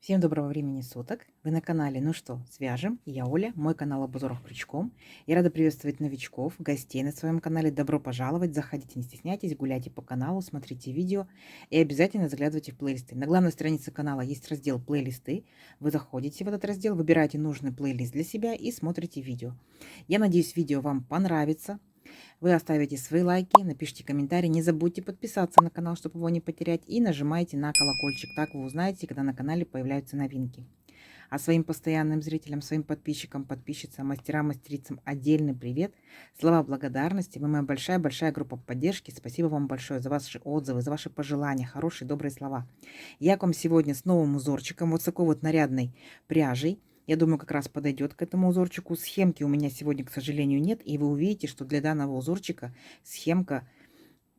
Всем доброго времени суток! Вы на канале «Ну что, свяжем?» Я Оля, мой канал обзоров крючком. Я рада приветствовать новичков, гостей на своем канале. Добро пожаловать! Заходите, не стесняйтесь, гуляйте по каналу, смотрите видео и обязательно заглядывайте в плейлисты. На главной странице канала есть раздел «Плейлисты». Вы заходите в этот раздел, выбираете нужный плейлист для себя и смотрите видео. Я надеюсь, видео вам понравится. Вы оставите свои лайки, напишите комментарий. Не забудьте подписаться на канал, чтобы его не потерять. И нажимайте на колокольчик. Так вы узнаете, когда на канале появляются новинки. А своим постоянным зрителям, своим подписчикам, подписчицам, мастерам, мастерицам отдельный привет. Слова благодарности. Вы моя большая-большая группа поддержки. Спасибо вам большое за ваши отзывы, за ваши пожелания, хорошие, добрые слова. Я к вам сегодня с новым узорчиком, вот с такой вот нарядной пряжей. Я думаю, как раз подойдет к этому узорчику. Схемки у меня сегодня, к сожалению, нет. И вы увидите, что для данного узорчика схемка,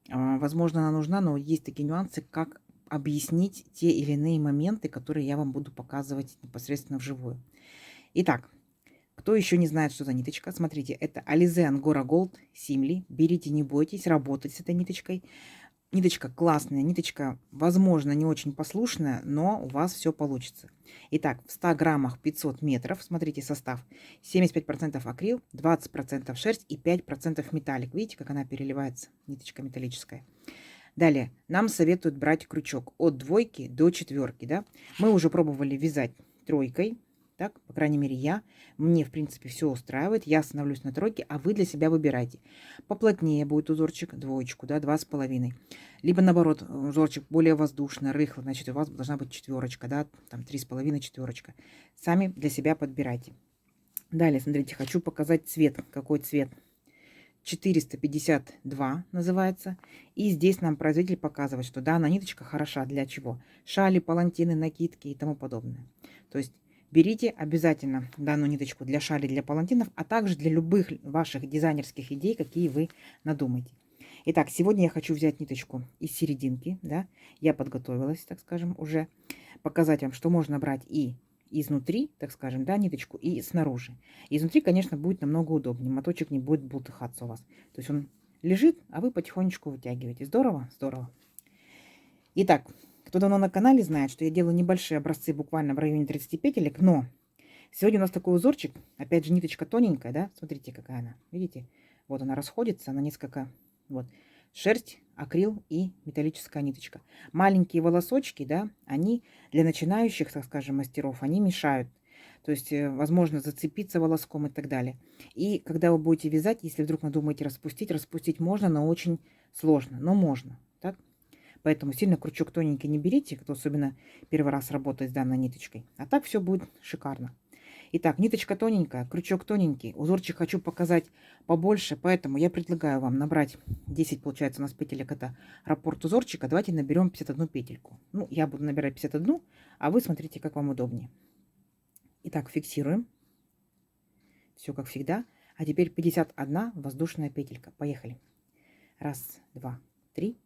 возможно, она нужна, но есть такие нюансы, как объяснить те или иные моменты, которые я вам буду показывать непосредственно вживую. Итак, кто еще не знает, что за ниточка, смотрите, это Alize Angora Gold Simli. Берите, не бойтесь, работать с этой ниточкой. Ниточка классная, ниточка, возможно, не очень послушная, но у вас все получится. Итак, в 100 граммах 500 метров, смотрите состав, 75% акрил, 20% шерсть и 5% металлик. Видите, как она переливается, ниточка металлическая. Далее, нам советуют брать крючок от 2 до 4. Да? Мы уже пробовали вязать 3. Так, по крайней мере, я. Мне, в принципе, все устраивает. Я становлюсь на 3, а вы для себя выбирайте. Поплотнее будет узорчик, 2, да, 2,5. Либо, наоборот, узорчик более воздушно, рыхло, значит, у вас должна быть 4, да, там 3,5, 4. Сами для себя подбирайте. Далее, смотрите, хочу показать цвет. Какой цвет? 452 называется. И здесь нам производитель показывает, что данная ниточка хороша для чего? Шали, палантины, накидки и тому подобное. То есть берите обязательно данную ниточку для шали, для палантинов, а также для любых ваших дизайнерских идей, какие вы надумаете. Итак, сегодня я хочу взять ниточку из серединки. Да? Я подготовилась, так скажем, уже показать вам, что можно брать и изнутри, так скажем, да, ниточку, и снаружи. Изнутри, конечно, будет намного удобнее. Моточек не будет бултыхаться у вас. То есть он лежит, а вы потихонечку вытягиваете. Здорово? Здорово. Итак, кто давно на канале знает, что я делаю небольшие образцы буквально в районе 30 петелек, но сегодня у нас такой узорчик. Опять же, ниточка тоненькая, да? Смотрите, какая она. Видите? Вот она расходится на несколько... Вот. Шерсть, акрил и металлическая ниточка. Маленькие волосочки, да, они для начинающих, так скажем, мастеров, они мешают. То есть, возможно, зацепиться волоском и так далее. И когда вы будете вязать, если вдруг надумаете распустить, распустить можно, но очень сложно. Но можно, так? Поэтому сильно крючок тоненький не берите, кто особенно первый раз работает с данной ниточкой. А так все будет шикарно. Итак, ниточка тоненькая, крючок тоненький. Узорчик хочу показать побольше, поэтому я предлагаю вам набрать 10, получается, у нас петелек. Это раппорт узорчика. Давайте наберем 51 петельку. Ну, я буду набирать 51, а вы смотрите, как вам удобнее. Итак, фиксируем. Все как всегда. А теперь 51 воздушная петелька. Поехали. Раз, два, три.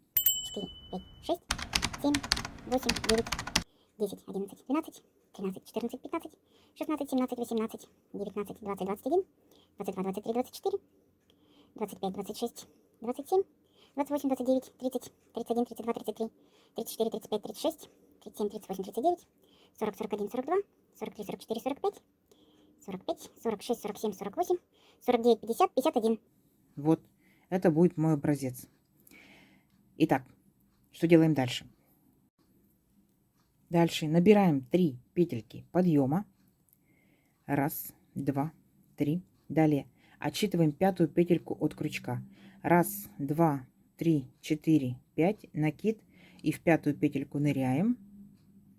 4, 5, 6, 7, 8, 9, 10, 11, 12, 13, 14, 15, 16, 17, 18, 19, 20, 21, 22, 23, 24, 25, 26, 27, 28, 29, 30, 31, 32, 33, 34, 35, 36, 37, 38, 39, 40, 41, 42, 43, 44, 45, 45, 46, 47, 48, 49, 50, 51. Вот, это будет мой образец. Итак, что делаем дальше? Дальше набираем 3 петельки подъема. Раз, два, три. Далее отсчитываем 5-ю петельку от крючка. Раз, два, три, 4, 5. Накид. И в 5-ю петельку ныряем.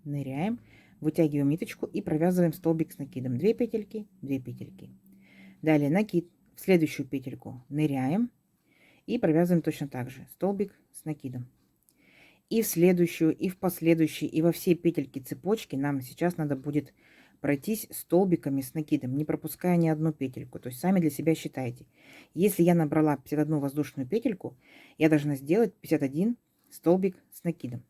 Ныряем. Вытягиваем ниточку и провязываем столбик с накидом. 2 петельки, 2 петельки. Далее накид. В следующую петельку ныряем. И провязываем точно так же. Столбик с накидом. И в следующую, и в последующие, и во все петельки цепочки нам сейчас надо будет пройтись столбиками с накидом, не пропуская ни одну петельку. То есть сами для себя считайте. Если я набрала 51 воздушную петельку, я должна сделать 51 столбик с накидом.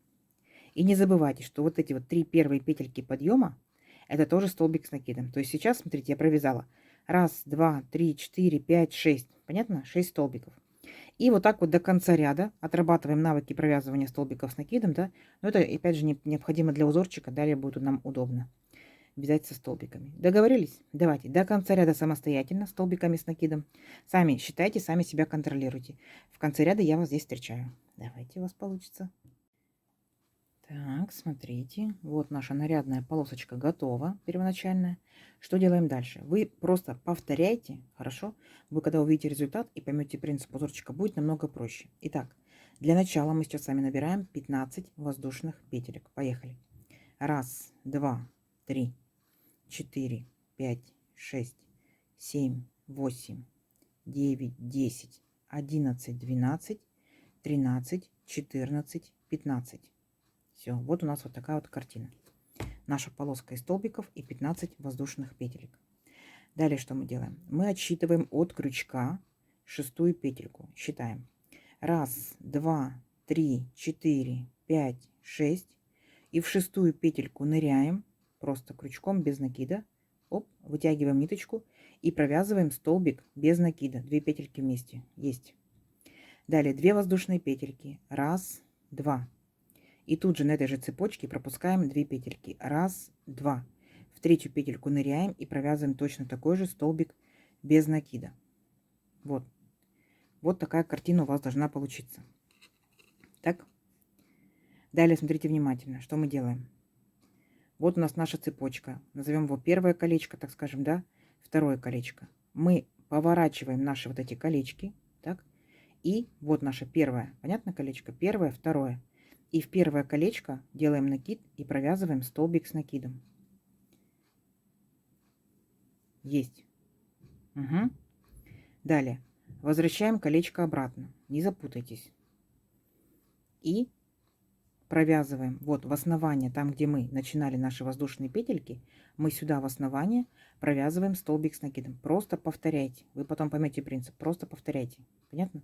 И не забывайте, что вот эти вот 3 первые петельки подъема, это тоже столбик с накидом. То есть сейчас, смотрите, я провязала 1, 2, 3, 4, 5, 6. Понятно? 6 столбиков. И вот так вот до конца ряда отрабатываем навыки провязывания столбиков с накидом, да. Но это, опять же, необходимо для узорчика, далее будет нам удобно вязать со столбиками. Договорились? Давайте до конца ряда самостоятельно столбиками с накидом. Сами считайте, сами себя контролируйте. В конце ряда я вас здесь встречаю. Давайте, у вас получится. Так, смотрите, вот наша нарядная полосочка готова, первоначальная. Что делаем дальше? Вы просто повторяйте, хорошо? Вы когда увидите результат и поймете принцип узорчика, будет намного проще. Итак, для начала мы сейчас с вами набираем 15 воздушных петелек. Поехали. Раз, два, три, 4, 5, 6, 7, 8, 9, 10, 11, 12, 13, 14, 15. Все, вот у нас вот такая вот картина. Наша полоска из столбиков и 15 воздушных петелек. Далее что мы делаем? Мы отсчитываем от крючка шестую петельку. Считаем. Раз, два, три, 4, 5, 6. И в шестую петельку ныряем. Просто крючком без накида. Оп, вытягиваем ниточку и провязываем столбик без накида. 2 петельки вместе. Есть. Далее 2 воздушные петельки. Раз, два. И тут же на этой же цепочке пропускаем 2 петельки. Раз, два. В третью петельку ныряем и провязываем точно такой же столбик без накида. Вот. Вот такая картина у вас должна получиться. Так. Далее смотрите внимательно, что мы делаем. Вот у нас наша цепочка. Назовем его первое колечко, так скажем, да? Второе колечко. Мы поворачиваем наши вот эти колечки. Так. И вот наше первое. Понятно колечко? Первое, второе. И в первое колечко делаем накид и провязываем столбик с накидом. Есть. Угу. Далее возвращаем колечко обратно. Не запутайтесь. И провязываем вот в основание, там где мы начинали наши воздушные петельки, мы сюда в основание провязываем столбик с накидом. Просто повторяйте. Вы потом поймете принцип. Просто повторяйте. Понятно?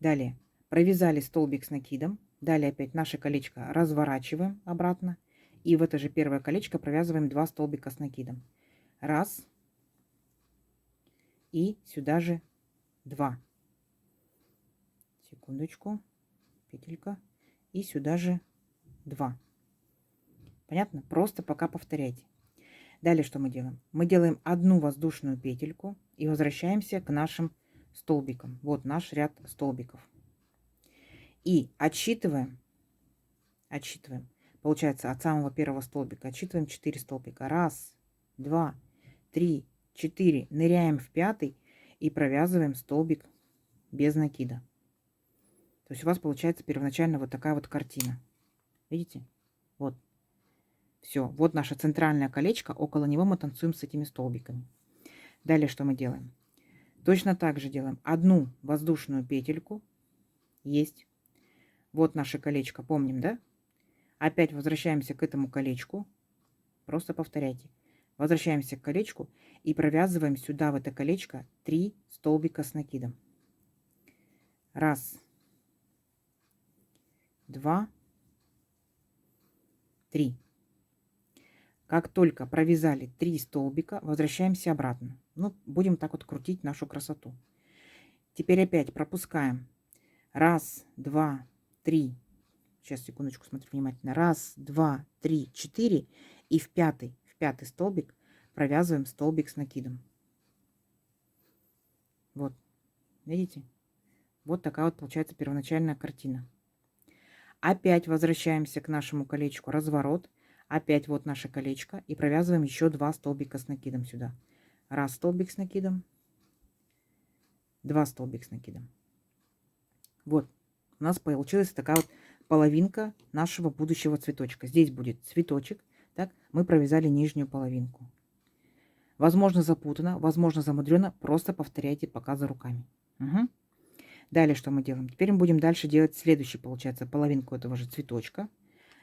Далее провязали столбик с накидом. Далее опять наше колечко разворачиваем обратно. И в это же первое колечко провязываем 2 столбика с накидом. Раз. И сюда же 2. Секундочку. Петелька. И сюда же 2. Понятно? Просто пока повторяйте. Далее что мы делаем? Мы делаем одну воздушную петельку и возвращаемся к нашим столбикам. Вот наш ряд столбиков. И отсчитываем. Получается, от самого первого столбика отсчитываем 4 столбика. Раз, два, три, 4. Ныряем в пятый и провязываем столбик без накида. То есть у вас получается первоначально вот такая вот картина. Видите? Вот. Все. Вот наше центральное колечко. Около него мы танцуем с этими столбиками. Далее что мы делаем? Точно так же делаем одну воздушную петельку. Есть. Вот наше колечко. Помним, да? Опять возвращаемся к этому колечку. Просто повторяйте. Возвращаемся к колечку и провязываем сюда, в это колечко, 3 столбика с накидом. Раз, два, 3. Как только провязали 3 столбика, возвращаемся обратно. Ну, будем так вот крутить нашу красоту. Теперь опять пропускаем. Раз, два, 3. Сейчас, секундочку, смотрю внимательно. Раз, два, 3, 4. И в пятый столбик провязываем столбик с накидом. Вот. Видите? Вот такая вот получается первоначальная картина. Опять возвращаемся к нашему колечку. Разворот. Опять вот наше колечко. И провязываем еще 2 столбика с накидом сюда. Раз столбик с накидом. 2 столбик с накидом. Вот. У нас получилась такая вот половинка нашего будущего цветочка. Здесь будет цветочек. Так, мы провязали нижнюю половинку. Возможно запутано, возможно замудрено. Просто повторяйте пока за руками. Угу. Далее что мы делаем? Теперь мы будем дальше делать следующий, получается, половинку этого же цветочка.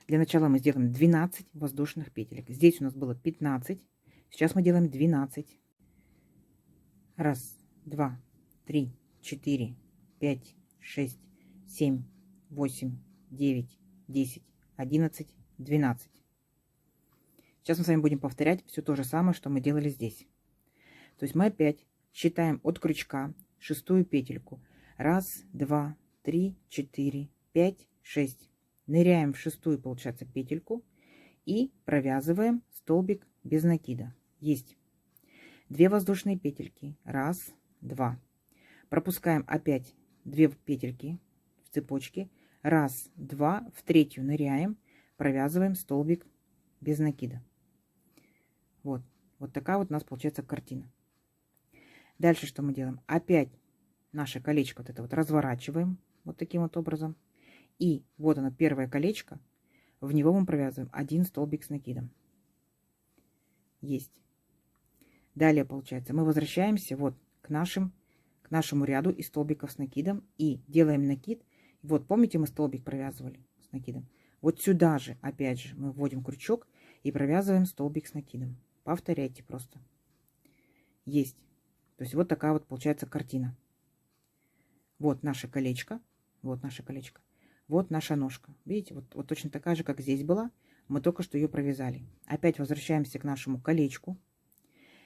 Для начала мы сделаем 12 воздушных петелек. Здесь у нас было 15. Сейчас мы делаем 12. Раз, два, 3, 4, 5, 6, 7, 8, 9, 10, 11, 12. Сейчас мы с вами будем повторять все то же самое, что мы делали здесь. То есть мы опять считаем от крючка шестую петельку. Раз, два, три, четыре, пять, шесть. Ныряем в шестую, получается, петельку и провязываем столбик без накида. Есть. 2 воздушные петельки. Раз, два. Пропускаем опять 2 петельки в цепочке. Раз, два. В третью ныряем, провязываем столбик без накида. Вот. Вот такая вот у нас получается картина. Дальше что мы делаем? Опять наше колечко вот это вот разворачиваем вот таким вот образом. И вот оно, первое колечко. В него мы провязываем 1 столбик с накидом. Есть. Далее, получается, мы возвращаемся вот к нашему ряду из столбиков с накидом и делаем накид. Вот, помните, мы столбик провязывали с накидом? Вот сюда же, опять же, мы вводим крючок и провязываем столбик с накидом. Повторяйте просто. Есть. То есть вот такая вот получается картина. Вот наше колечко. Вот наше колечко. Вот наша ножка. Видите, вот точно такая же, как здесь была. Мы только что ее провязали. Опять возвращаемся к нашему колечку.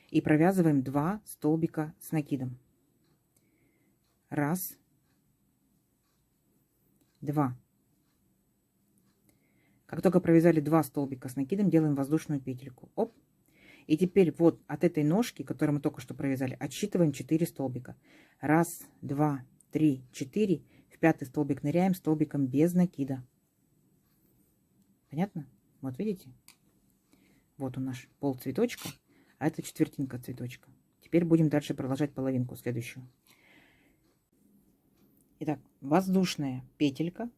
И провязываем 2 столбика с накидом. Раз, два. Как только провязали 2 столбика с накидом, делаем воздушную петельку. Оп. И теперь вот от этой ножки, которую мы только что провязали, отсчитываем 4 столбика. Раз, два, три, 4. В 5-й столбик ныряем столбиком без накида. Понятно? Вот видите? Вот он наш пол цветочка. А это четвертинка цветочка. Теперь будем дальше продолжать половинку следующую. Итак, воздушная петелька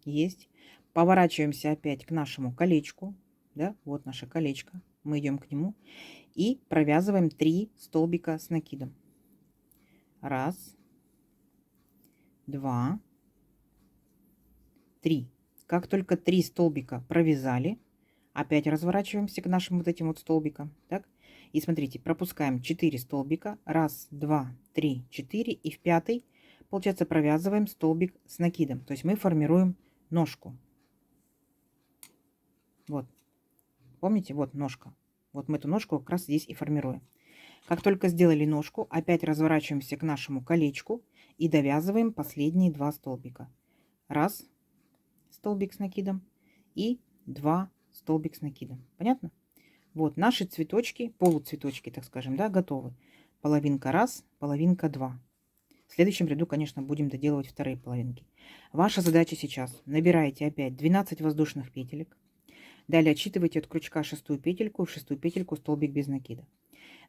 есть. Поворачиваемся опять к нашему колечку. Да, вот наше колечко. Мы идем к нему и провязываем 3 столбика с накидом. Раз, два, 3. Как только 3 столбика провязали, опять разворачиваемся к нашим вот этим вот столбикам. Так? И смотрите, пропускаем 4 столбика. Раз, два, три, 4. И в 5-й, получается, провязываем столбик с накидом. То есть мы формируем ножку. Вот. Помните? Вот ножка. Вот мы эту ножку как раз здесь и формируем. Как только сделали ножку, опять разворачиваемся к нашему колечку и довязываем последние 2 столбика. Раз, столбик с накидом и 2 столбик с накидом. Понятно? Вот наши цветочки, полуцветочки, так скажем, да, готовы. Половинка раз, половинка 2. В следующем ряду, конечно, будем доделывать вторые половинки. Ваша задача сейчас: набираете опять 12 воздушных петелек. Далее отсчитывайте от крючка 6-ю петельку, в 6-ю петельку столбик без накида.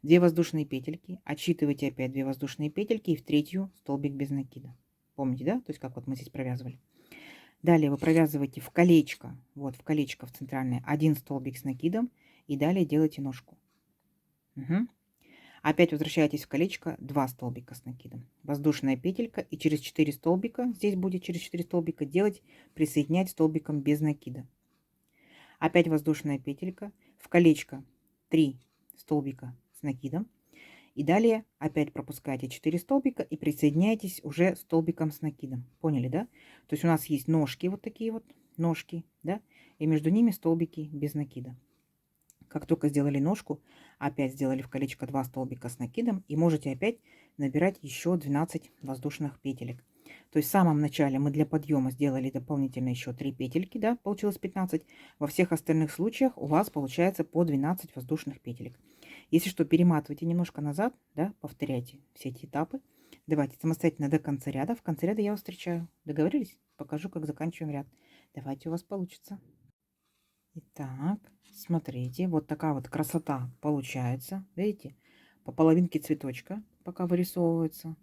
2 воздушные петельки, отсчитывайте опять 2 воздушные петельки и в 3-ю столбик без накида. Помните, да? То есть как вот мы здесь провязывали. Далее вы провязываете в колечко, вот в колечко в центральное, 1 столбик с накидом и далее делаете ножку. Угу. Опять возвращаетесь в колечко, 2 столбика с накидом. Воздушная петелька и через 4 столбика, здесь будет через 4 столбика делать, присоединять столбиком без накида. Опять воздушная петелька, в колечко 3 столбика с накидом. И далее опять пропускаете 4 столбика и присоединяетесь уже столбиком с накидом. Поняли, да? То есть у нас есть ножки, вот такие вот ножки, да? И между ними столбики без накида. Как только сделали ножку, опять сделали в колечко 2 столбика с накидом и можете опять набирать еще 12 воздушных петелек. То есть в самом начале мы для подъема сделали дополнительно еще 3 петельки, да, получилось 15. Во всех остальных случаях у вас получается по 12 воздушных петелек. Если что, перематывайте немножко назад, да, повторяйте все эти этапы. Давайте самостоятельно до конца ряда. В конце ряда я вас встречаю. Договорились? Покажу, как заканчиваем ряд. Давайте, у вас получится. Итак, смотрите, вот такая вот красота получается. Видите, по половинке цветочка пока вырисовывается.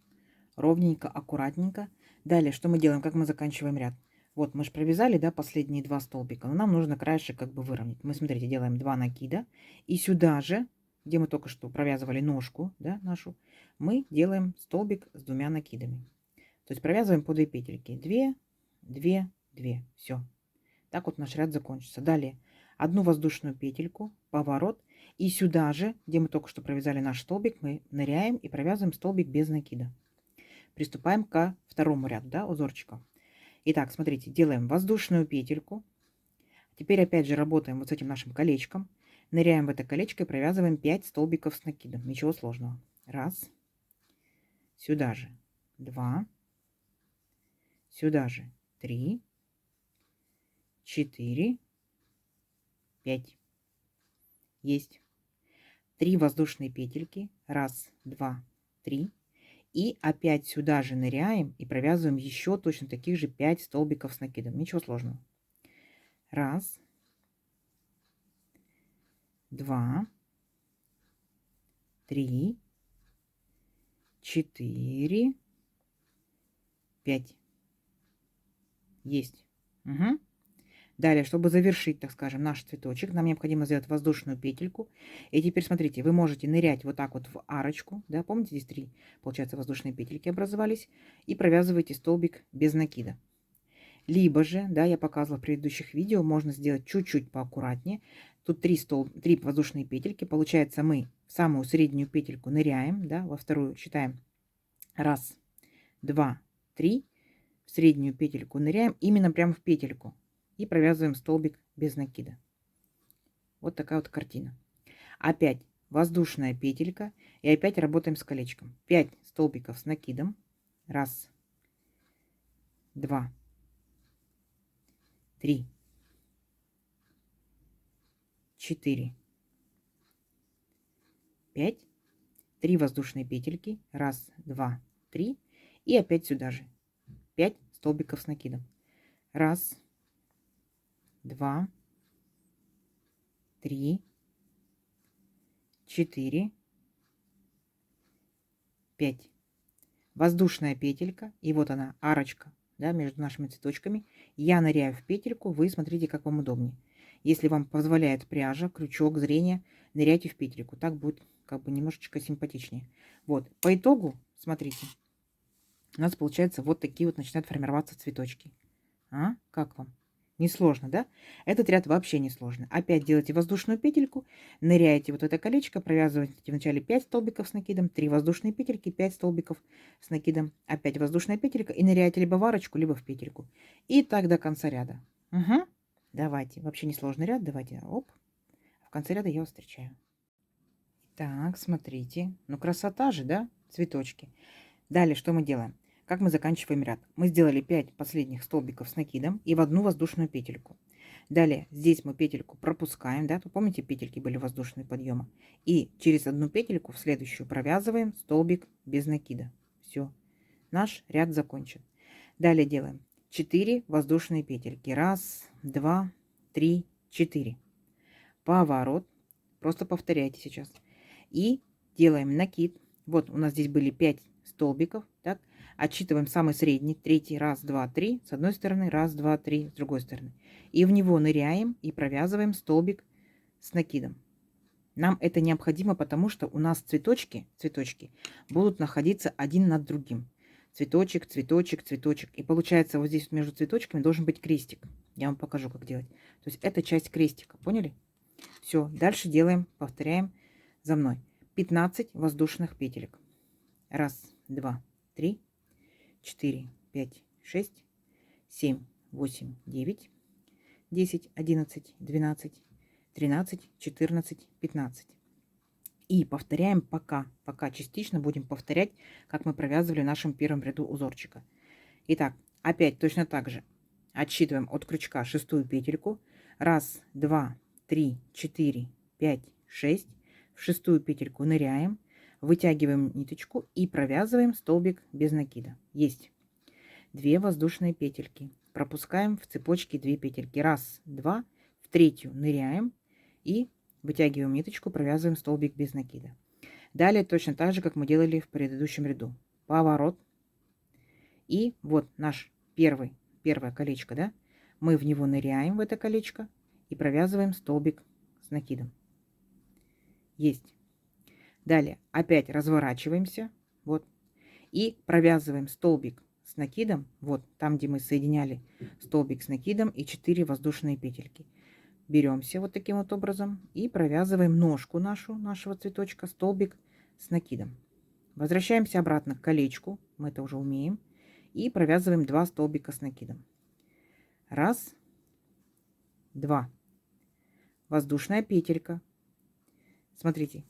Ровненько, аккуратненько. Далее, что мы делаем, как мы заканчиваем ряд? Вот мы же провязали, да, последние 2 столбика, но нам нужно краешек как бы выровнять. Мы, смотрите, делаем 2 накида. И сюда же, где мы только что провязывали ножку, да, нашу, мы делаем столбик с 2 накидами. То есть провязываем по 2 петельки. 2, 2, 2. Все. Так вот наш ряд закончится. Далее 1 воздушную петельку, поворот. И сюда же, где мы только что провязали наш столбик, мы ныряем и провязываем столбик без накида. Приступаем ко второму ряду, да, узорчика. Итак, смотрите, делаем воздушную петельку. Теперь опять же работаем вот с этим нашим колечком. Ныряем в это колечко и провязываем 5 столбиков с накидом. Ничего сложного. Раз. Сюда же. 2. сюда же 3, 4, 5. Есть. 3 воздушные петельки. Раз, два, три. И опять сюда же ныряем и провязываем еще точно таких же 5 столбиков с накидом. Ничего сложного. Раз, два, три, 4, 5. Есть. Угу. Далее, чтобы завершить, так скажем, наш цветочек, нам необходимо сделать воздушную петельку. И теперь смотрите, вы можете нырять вот так вот в арочку, да, помните, здесь 3, получается, воздушные петельки образовались, и провязываете столбик без накида. Либо же, да, я показывала в предыдущих видео, можно сделать чуть-чуть поаккуратнее. Тут 3 воздушные петельки, получается, мы в самую среднюю петельку ныряем, да, во вторую считаем раз, два, три, в среднюю петельку ныряем именно прямо в петельку и провязываем столбик без накида. Вот такая вот картина. Опять воздушная петелька и опять работаем с колечком. 5 столбиков с накидом. Раз, два, три, 4, 5. 3 воздушные петельки. Раз, два, три. И опять сюда же 5 столбиков с накидом. Раз, два, три, 4, 5. Воздушная петелька. И вот она, арочка, да, между нашими цветочками. Я ныряю в петельку. Вы смотрите, как вам удобнее. Если вам позволяет пряжа, крючок, зрение, ныряйте в петельку. Так будет как бы немножечко симпатичнее. Вот. По итогу, смотрите, у нас получается вот такие вот начинают формироваться цветочки. А? Как вам? Несложно, да? Этот ряд вообще не сложный. Опять делаете воздушную петельку, ныряете вот это колечко, провязываете вначале 5 столбиков с накидом, 3 воздушные петельки, 5 столбиков с накидом, опять воздушная петелька и ныряете либо в арочку, либо в петельку. И так до конца ряда. Угу. Давайте. Вообще несложный ряд. Давайте. Оп. В конце ряда я вас встречаю. Так, смотрите. Ну, красота же, да? Цветочки. Далее что мы делаем? Как мы заканчиваем ряд? Мы сделали 5 последних столбиков с накидом и в одну воздушную петельку. Далее здесь мы петельку пропускаем, да, помните, петельки были воздушные подъема. И через одну петельку в следующую провязываем столбик без накида. Все, наш ряд закончен. Далее делаем 4 воздушные петельки. Раз, два, три, 4. Поворот. Просто повторяйте сейчас. И делаем накид. Вот у нас здесь были 5 столбиков, так, отсчитываем самый средний, третий, раз, два, три, с одной стороны, раз, два, три, с другой стороны. И в него ныряем и провязываем столбик с накидом. Нам это необходимо, потому что у нас цветочки будут находиться один над другим. Цветочек, цветочек, цветочек. И получается вот здесь вот между цветочками должен быть крестик. Я вам покажу, как делать. То есть это часть крестика, поняли? Все, дальше делаем, повторяем за мной. 15 воздушных петелек. Раз, два, три, 4, 5, 6, 7, 8, 9, 10, 11, 12, 13, 14, 15. И повторяем пока частично будем повторять, как мы провязывали в нашем первом ряду узорчика. Итак, опять точно так же отсчитываем от крючка шестую петельку. Раз, два, три, 4, 5, 6. В шестую петельку ныряем, вытягиваем ниточку и провязываем столбик без накида. Есть 2 воздушные петельки. Пропускаем в цепочке 2 петельки. Раз, два, в третью ныряем и вытягиваем ниточку, провязываем столбик без накида. Далее точно так же, как мы делали в предыдущем ряду. Поворот. И вот наш первое колечко, да? Мы в него ныряем, в это колечко, и провязываем столбик с накидом. Есть. Далее опять разворачиваемся, вот, и провязываем столбик с накидом, вот, там, где мы соединяли столбик с накидом и 4 воздушные петельки. Беремся вот таким вот образом и провязываем ножку нашего цветочка, столбик с накидом. Возвращаемся обратно к колечку, мы это уже умеем, и провязываем 2 столбика с накидом. Раз, два. Воздушная петелька. Смотрите,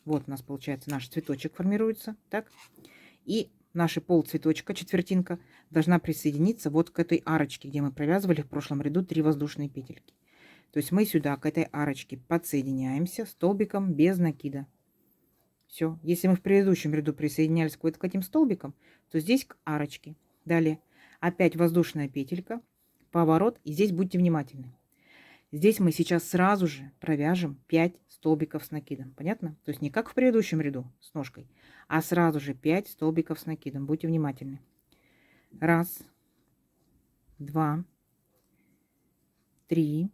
вот у нас получается наш цветочек формируется, так. И наши полцветочка, четвертинка, должна присоединиться вот к этой арочке, где мы провязывали в прошлом ряду 3 воздушные петельки. То есть мы сюда, к этой арочке, подсоединяемся столбиком без накида. Все. Если мы в предыдущем ряду присоединялись к этим столбикам, то здесь к арочке. Далее опять воздушная петелька, поворот, и здесь будьте внимательны. Здесь мы сейчас сразу же провяжем 5 столбиков с накидом. Понятно? То есть не как в предыдущем ряду с ножкой, а сразу же 5 столбиков с накидом. Будьте внимательны. 1, 2, 3,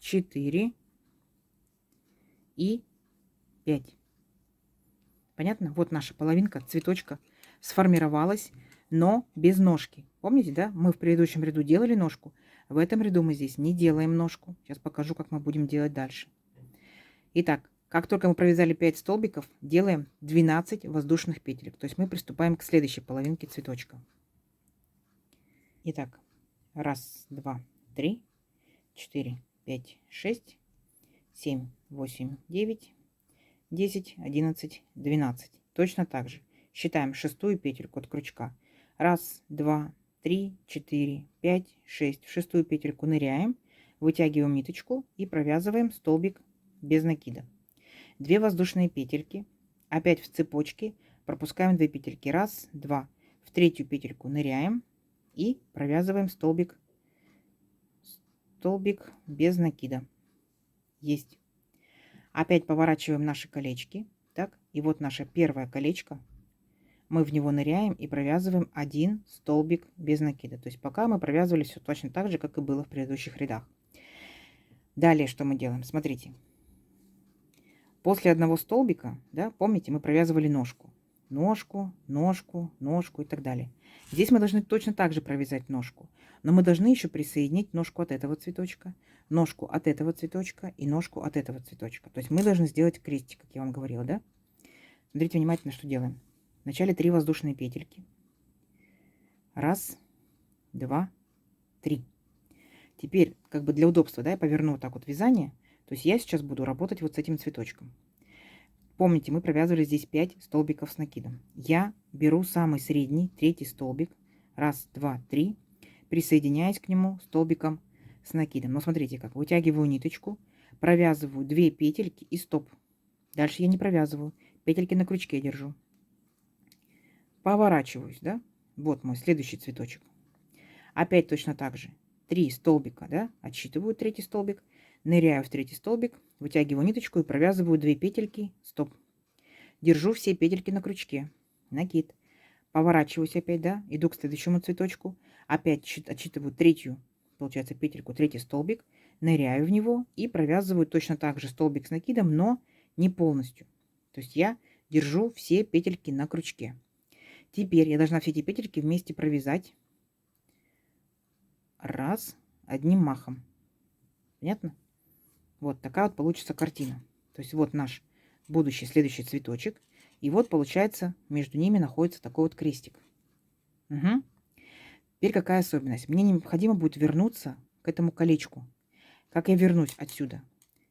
4 и 5. Понятно? Вот наша половинка цветочка сформировалась, но без ножки. Помните, да? Мы в предыдущем ряду делали ножку. В этом ряду мы здесь не делаем ножку. Сейчас покажу, как мы будем делать дальше. Итак, как только мы провязали 5 столбиков, делаем 12 воздушных петелек. То есть мы приступаем к следующей половинке цветочка. Итак, 1, 2, 3, 4, 5, 6, 7, 8, 9, 10, 11, 12. Точно так же считаем шестую петельку от крючка. 1, 2, 3, 4, 5, 6. В шестую петельку ныряем, вытягиваем ниточку и провязываем столбик без накида. 2 воздушные петельки, опять в цепочке пропускаем 2 петельки. 1, 2. В третью петельку ныряем и провязываем столбик без накида. Есть. Опять поворачиваем наши колечки. Так, и вот наше первое колечко. Мы в него ныряем и провязываем 1 столбик без накида. То есть пока мы провязывали все точно так же, как и было в предыдущих рядах. Далее что мы делаем? Смотрите. После одного столбика, да, помните, мы провязывали ножку. Ножку, ножку, ножку и так далее. Здесь мы должны точно так же провязать ножку. Но мы должны еще присоединить ножку от этого цветочка, ножку от этого цветочка и ножку от этого цветочка. То есть мы должны сделать крестик, как я вам говорила, да? Смотрите внимательно, что делаем. Вначале 3 воздушные петельки. 1, 2, 3. Теперь, как бы для удобства, да, я поверну вот так вот вязание. То есть я сейчас буду работать вот с этим цветочком. Помните, мы провязывали здесь 5 столбиков с накидом. Я беру самый средний, третий столбик. 1, 2, 3. Присоединяюсь к нему столбиком с накидом. Но смотрите как. Вытягиваю ниточку, провязываю 2 петельки и стоп. Дальше я не провязываю. Петельки на крючке держу. Поворачиваюсь, да? Вот мой следующий цветочек. Опять точно так же. 3 столбика, да? Отсчитываю третий столбик. Ныряю в третий столбик, вытягиваю ниточку и провязываю 2 петельки. Стоп. Держу все петельки на крючке. Накид. Поворачиваюсь опять, да? Иду к следующему цветочку. Опять отсчитываю третью, получается, петельку, третий столбик. Ныряю в него и провязываю точно так же столбик с накидом, но не полностью. То есть я держу все петельки на крючке. Теперь я должна все эти петельки вместе провязать. Раз, одним махом. Понятно? Вот такая вот получится картина. То есть вот наш будущий следующий цветочек. И вот получается между ними находится такой вот крестик. Угу. Теперь какая особенность? Мне необходимо будет вернуться к этому колечку. Как я вернусь отсюда?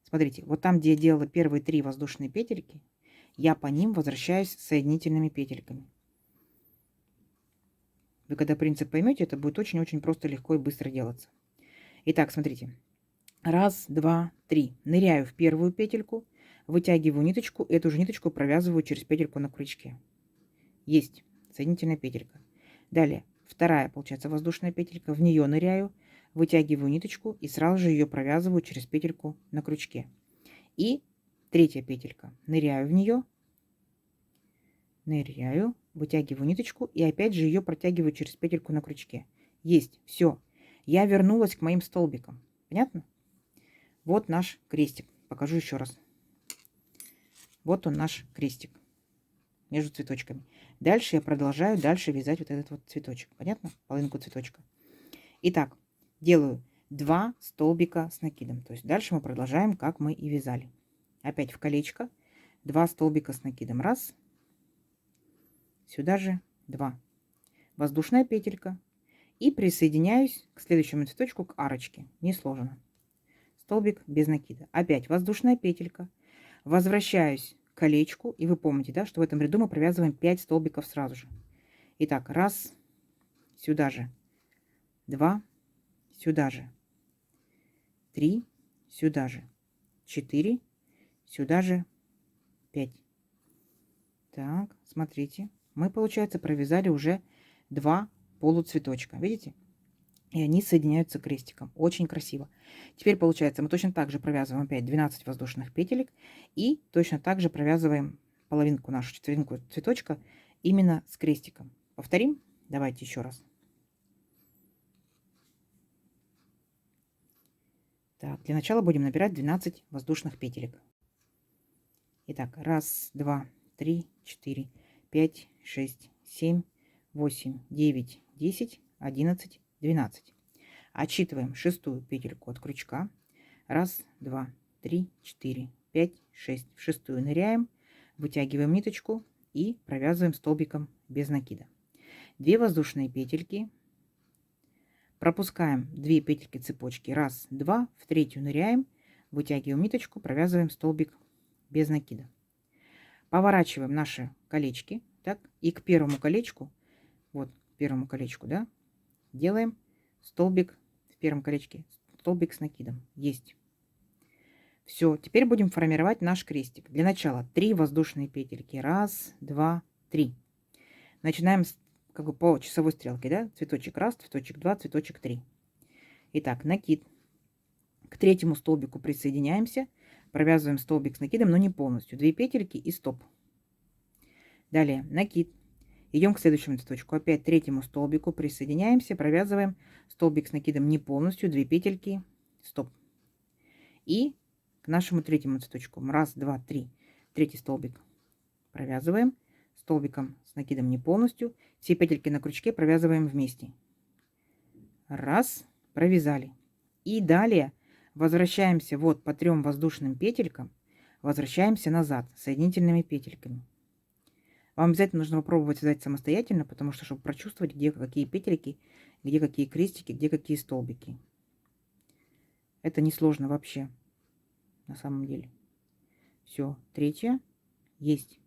Смотрите, вот там, где я делала первые 3 воздушные петельки, я по ним возвращаюсь соединительными петельками. Вы когда принцип поймете, это будет очень-очень просто, легко и быстро делаться. Итак, смотрите. 1, 2, 3. Ныряю в первую петельку, вытягиваю ниточку, эту же ниточку провязываю через петельку на крючке. Есть соединительная петелька. Далее, вторая, получается, воздушная петелька, в нее ныряю, вытягиваю ниточку и сразу же ее провязываю через петельку на крючке. И третья петелька. Ныряю в нее, ныряю, вытягиваю ниточку и опять же ее протягиваю через петельку на крючке. Есть, все. Я вернулась к моим столбикам. Понятно? Вот наш крестик. Покажу еще раз. Вот он наш крестик между цветочками. Дальше я продолжаю вязать вот этот вот цветочек. Понятно? Половинку цветочка. Итак, делаю 2 столбика с накидом. То есть дальше мы продолжаем, как мы и вязали. Опять в колечко. 2 столбика с накидом. 1. Сюда же 2. Воздушная петелька. И присоединяюсь к следующему цветочку, к арочке. Несложно. Столбик без накида. Опять воздушная петелька. Возвращаюсь к колечку, и вы помните, да, что в этом ряду мы провязываем 5 столбиков сразу же. Итак, раз, сюда же, 2, сюда же, 3, сюда же, 4, сюда же, 5. Так, смотрите, мы, получается, провязали уже 2 полуцветочка, видите? И они соединяются крестиком. Очень красиво. Теперь, получается, мы точно так же провязываем опять 12 воздушных петелек и точно так же провязываем половинку, нашу четвертинку цветочка именно с крестиком. Повторим? Давайте еще раз. Так, для начала будем набирать 12 воздушных петелек. Итак, 1, 2, 3, 4, 5, 6, 7, 8, 9, 10, 11, 12. Отсчитываем шестую петельку от крючка. 1, 2, 3, 4, 5, 6. В шестую ныряем, вытягиваем ниточку и провязываем столбиком без накида. 2 воздушные петельки. Пропускаем 2 петельки цепочки. 1, 2. В третью ныряем, вытягиваем ниточку, провязываем столбик без накида. Поворачиваем наши колечки. Так, и к первому колечку, вот к первому колечку, да, делаем столбик в первом колечке, столбик с накидом. Есть. Все, теперь будем формировать наш крестик. Для начала 3 воздушные петельки. 1, 2, 3. Начинаем как бы по часовой стрелке, да? Цветочек 1, цветочек 2, цветочек 3. Итак, накид. К третьему столбику присоединяемся, провязываем столбик с накидом, но не полностью. 2 петельки и стоп. Далее накид. Идем к следующему цветочку. Опять третьему столбику присоединяемся, провязываем столбик с накидом не полностью, 2 петельки, стоп. И к нашему третьему цветочку. 1, 2, 3. Третий столбик провязываем столбиком с накидом не полностью. Все петельки на крючке провязываем вместе. Раз, провязали. И далее возвращаемся вот по 3 воздушным петелькам, возвращаемся назад соединительными петельками. Вам обязательно нужно попробовать связать самостоятельно, потому что, чтобы прочувствовать, где какие петельки, где какие крестики, где какие столбики. Это несложно вообще, на самом деле. Все, третья есть.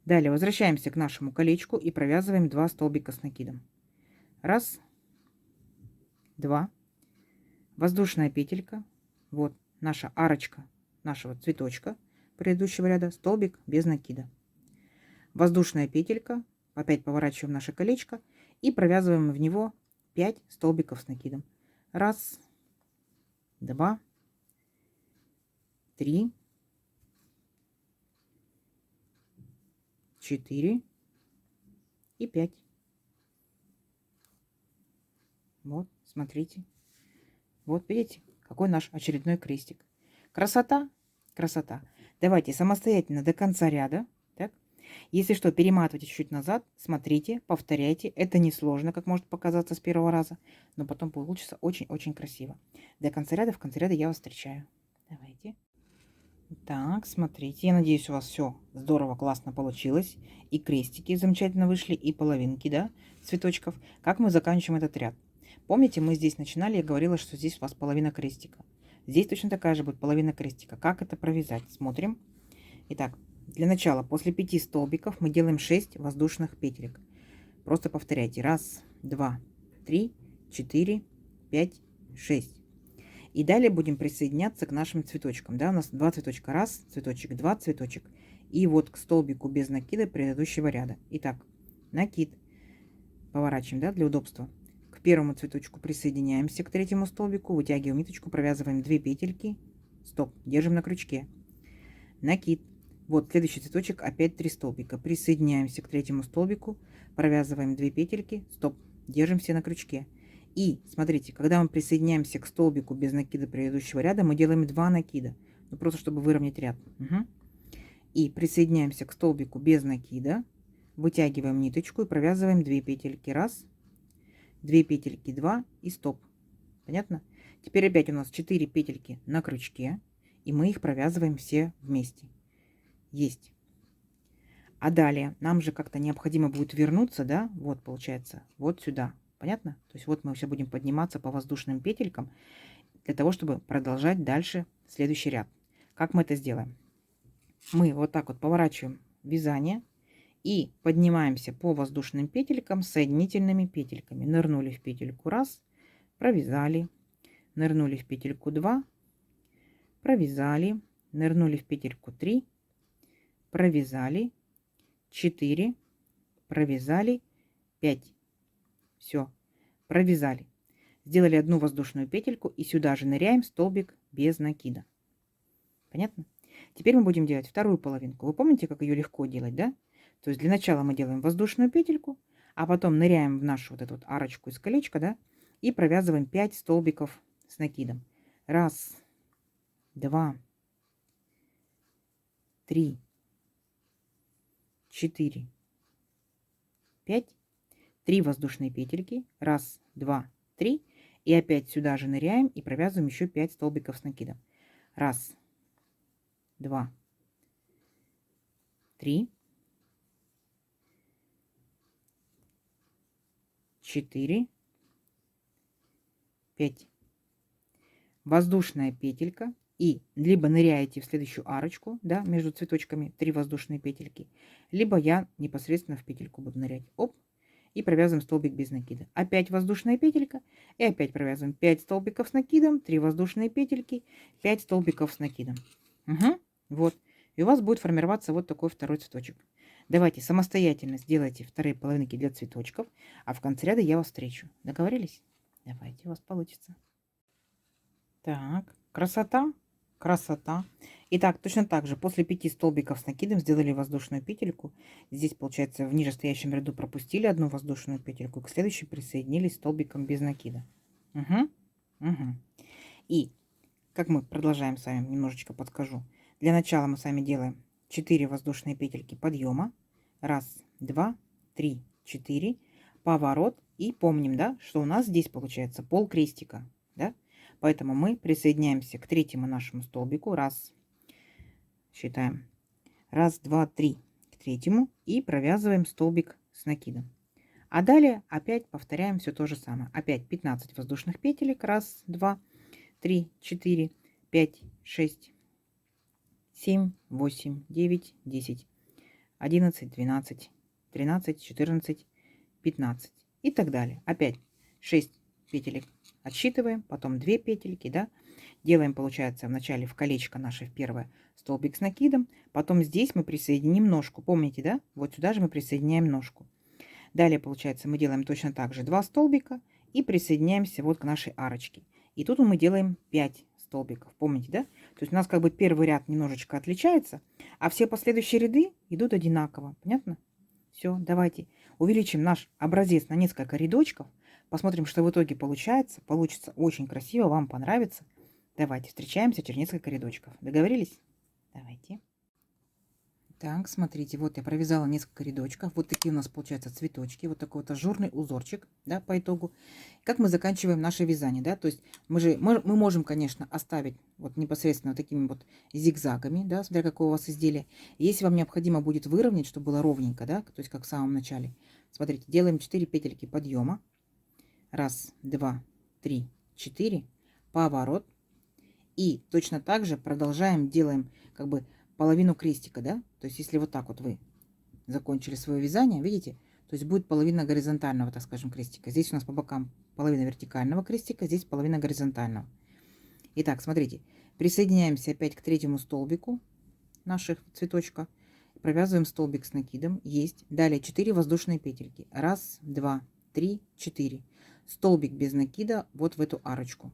Далее возвращаемся к нашему колечку и провязываем 2 столбика с накидом. 1, 2. Воздушная петелька. Вот наша арочка нашего цветочка предыдущего ряда. Столбик без накида. Воздушная петелька. Опять поворачиваем наше колечко и провязываем в него 5 столбиков с накидом. 1, 2, 3, 4 и 5. Вот, смотрите. Вот видите, какой наш очередной крестик. Красота, красота. Давайте самостоятельно до конца ряда. Так? Если что, перематывайте чуть-чуть назад, смотрите, повторяйте. Это несложно, как может показаться с первого раза, но потом получится очень-очень красиво. До конца ряда, в конце ряда я вас встречаю. Давайте. Так, смотрите, я надеюсь, у вас все здорово, классно получилось. И крестики замечательно вышли, и половинки, да, цветочков. Как мы заканчиваем этот ряд? Помните, мы здесь начинали, я говорила, что здесь у вас половина крестика. Здесь точно такая же будет половина крестика. Как это провязать? Смотрим. Итак, для начала, после 5 столбиков мы делаем 6 воздушных петелек. Просто повторяйте. 1, 2, 3, 4, 5, 6. И далее будем присоединяться к нашим цветочкам. Да, у нас 2 цветочка. 1, цветочек, 2, цветочек. И вот к столбику без накида предыдущего ряда. Итак, накид. Поворачиваем, да, для удобства. К первому цветочку присоединяемся к третьему столбику, вытягиваем ниточку, провязываем 2 петельки, стоп, держим на крючке, накид. Вот следующий цветочек, опять 3 столбика, присоединяемся к третьему столбику, провязываем 2 петельки, стоп, держим все на крючке. И смотрите, когда мы присоединяемся к столбику без накида предыдущего ряда, мы делаем 2 накида, ну просто чтобы выровнять ряд. Угу. И присоединяемся к столбику без накида, вытягиваем ниточку и провязываем 2 петельки, 1, 2 петельки, 2 и стоп. Понятно? Теперь опять у нас 4 петельки на крючке, и мы их провязываем все вместе. Есть. А далее нам же как-то необходимо будет вернуться, да, вот получается, вот сюда. Понятно? То есть вот мы все будем подниматься по воздушным петелькам для того, чтобы продолжать дальше следующий ряд. Как мы это сделаем? Мы вот так вот поворачиваем вязание и поднимаемся по воздушным петелькам соединительными петельками. Нырнули в петельку 1, провязали, нырнули в петельку 2, провязали, нырнули в петельку 3, провязали, 4, провязали, 5. Все, провязали. Сделали одну воздушную петельку и сюда же ныряем столбик без накида. Понятно? Теперь мы будем делать вторую половинку. Вы помните, как ее легко делать, да? То есть для начала мы делаем воздушную петельку, а потом ныряем в нашу вот эту вот арочку из колечка, да, и провязываем 5 столбиков с накидом. 1, 2, 3, 4, 5. 3 воздушные петельки. 1, 2, 3. И опять сюда же ныряем и провязываем еще 5 столбиков с накидом. 1, 2, 3, 4, 5. Воздушная петелька. И либо ныряете в следующую арочку, да, между цветочками 3 воздушные петельки, либо я непосредственно в петельку буду нырять. Оп. И провязываем столбик без накида. Опять воздушная петелька. И опять провязываем 5 столбиков с накидом, 3 воздушные петельки, 5 столбиков с накидом. Угу. Вот. И у вас будет формироваться вот такой второй цветочек. Давайте самостоятельно сделайте вторые половинки для цветочков, а в конце ряда я вас встречу. Договорились? Давайте, у вас получится. Так, красота, красота. Итак, точно так же после 5 столбиков с накидом сделали воздушную петельку. Здесь, получается, в нижестоящем ряду пропустили одну воздушную петельку, к следующей присоединились столбиком без накида. Угу, угу. И как мы продолжаем с вами, немножечко подскажу. Для начала мы с вами делаем 4 воздушные петельки подъема. 1, 2, 3, 4. Поворот. И помним, да, что у нас здесь получается пол крестика. Да? Поэтому мы присоединяемся к третьему нашему столбику. Раз. Считаем. 1, 2, 3. К третьему. И провязываем столбик с накидом. А далее опять повторяем все то же самое. Опять 15 воздушных петелек. 1, 2, 3, 4, 5, 6, 7, 8, 9, 10, 11, 12, 13, 14, 15 и так далее. Опять 6 петелек отсчитываем, потом 2 петельки, да, делаем, получается, вначале в колечко наше в первое столбик с накидом, потом здесь мы присоединим ножку, помните, да, вот сюда же мы присоединяем ножку. Далее, получается, мы делаем точно так же 2 столбика и присоединяемся вот к нашей арочке. И тут мы делаем 5 столбиков, помните, да? То есть у нас как бы первый ряд немножечко отличается, а все последующие ряды идут одинаково. Понятно? Все, давайте увеличим наш образец на несколько рядочков. Посмотрим, что в итоге получается. Получится очень красиво, вам понравится. Давайте встречаемся через несколько рядочков. Договорились? Давайте. Так, смотрите, вот я провязала несколько рядочков. Вот такие у нас получаются цветочки. Вот такой вот ажурный узорчик, да, по итогу. Как мы заканчиваем наше вязание, да, то есть мы можем, конечно, оставить вот непосредственно вот такими вот зигзагами, да, смотря какое у вас изделие. Если вам необходимо будет выровнять, чтобы было ровненько, да, то есть как в самом начале. Смотрите, делаем 4 петельки подъема. 1, 2, 3, 4. Поворот. И точно так же продолжаем, делаем как бы половину крестика, да? То есть если вот так вот вы закончили свое вязание, видите? То есть будет половина горизонтального, так скажем, крестика. Здесь у нас по бокам половина вертикального крестика, здесь половина горизонтального. Итак, смотрите, присоединяемся опять к третьему столбику наших цветочка. Провязываем столбик с накидом. Есть. Далее 4 воздушные петельки. 1, 2, 3, 4. Столбик без накида вот в эту арочку.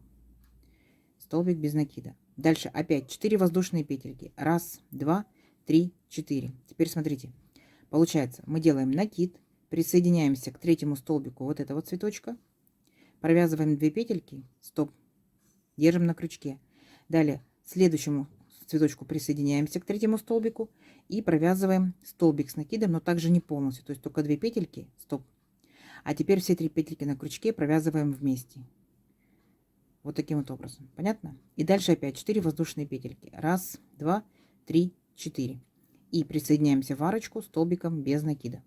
Столбик без накида. Дальше опять 4 воздушные петельки. 1, 2, 3, 4. Теперь смотрите. Получается, мы делаем накид, присоединяемся к третьему столбику вот этого цветочка, провязываем 2 петельки, стоп, держим на крючке. Далее следующему цветочку присоединяемся к третьему столбику и провязываем столбик с накидом, но также не полностью, то есть только 2 петельки, стоп. А теперь все 3 петельки на крючке провязываем вместе. Вот таким вот образом. Понятно? И дальше опять 4 воздушные петельки. 1, 2, 3, 4. И присоединяемся в арочку столбиком без накида.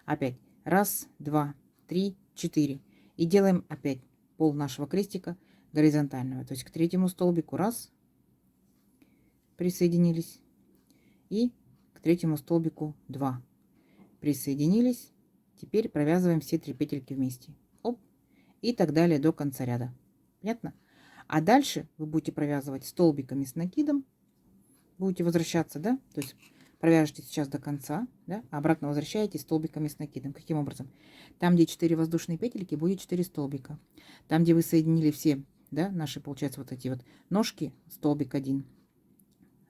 Опять 1, 2, 3, 4. И делаем опять пол нашего крестика горизонтального. То есть к третьему столбику 1, присоединились. И к третьему столбику 2 присоединились. Теперь провязываем все 3 петельки вместе. Оп. И так далее до конца ряда. Понятно? А дальше вы будете провязывать столбиками с накидом. Будете возвращаться, да? То есть провяжете сейчас до конца, да? А обратно возвращаетесь столбиками с накидом. Каким образом? Там, где 4 воздушные петельки, будет 4 столбика. Там, где вы соединили все, да, наши, получается, вот эти вот ножки, столбик 1,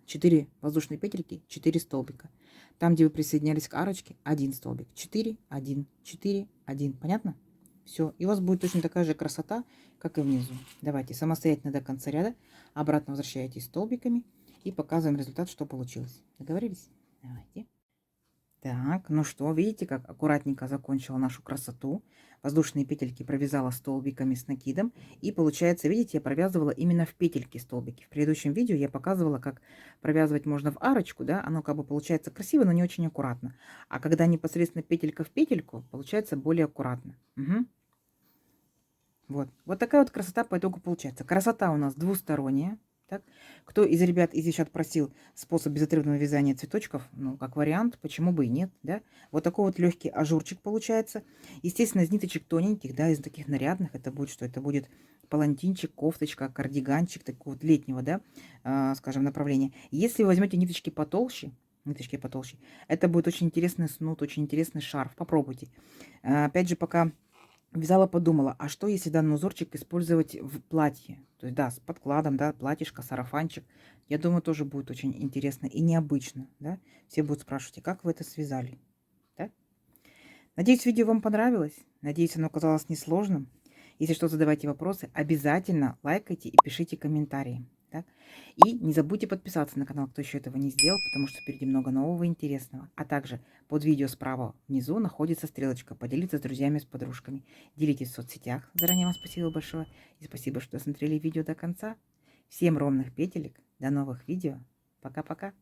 4 воздушные петельки, 4 столбика. Там, где вы присоединялись к арочке, 1 столбик. 4, 1, 4, 1. Понятно? Все. И у вас будет точно такая же красота, как и внизу. Давайте самостоятельно до конца ряда. Обратно возвращаетесь столбиками. И показываем результат, что получилось. Договорились? Давайте. Так, ну что, видите, как аккуратненько закончила нашу красоту. Воздушные петельки провязала столбиками с накидом. И получается, видите, я провязывала именно в петельки столбики. В предыдущем видео я показывала, как провязывать можно в арочку, да, оно как бы получается красиво, но не очень аккуратно. А когда непосредственно петелька в петельку, получается более аккуратно. Угу. Вот такая вот красота по итогу получается. Красота у нас двусторонняя. Так? Кто из ребят, из девчат просил способ безотрывного вязания цветочков, ну, как вариант, почему бы и нет, да? Вот такой вот легкий ажурчик получается. Естественно, из ниточек тоненьких, да, из таких нарядных, это будет что? Это будет палантинчик, кофточка, кардиганчик, такого вот летнего, да, скажем, направления. Если вы возьмете ниточки потолще, это будет очень интересный снуд, очень интересный шарф. Попробуйте. Опять же, пока вязала, подумала, а что если данный узорчик использовать в платье? То есть, да, с подкладом, да, платьишко, сарафанчик. Я думаю, тоже будет очень интересно и необычно, да. Все будут спрашивать, как вы это связали, да? Надеюсь, видео вам понравилось. Надеюсь, оно оказалось несложным. Если что, задавайте вопросы. Обязательно лайкайте и пишите комментарии. Так? И не забудьте подписаться на канал, кто еще этого не сделал, потому что впереди много нового и интересного. А также под видео справа внизу находится стрелочка «Поделиться с друзьями, с подружками». Делитесь в соцсетях. Заранее вам спасибо большое. И спасибо, что смотрели видео до конца. Всем ровных петелек. До новых видео. Пока-пока.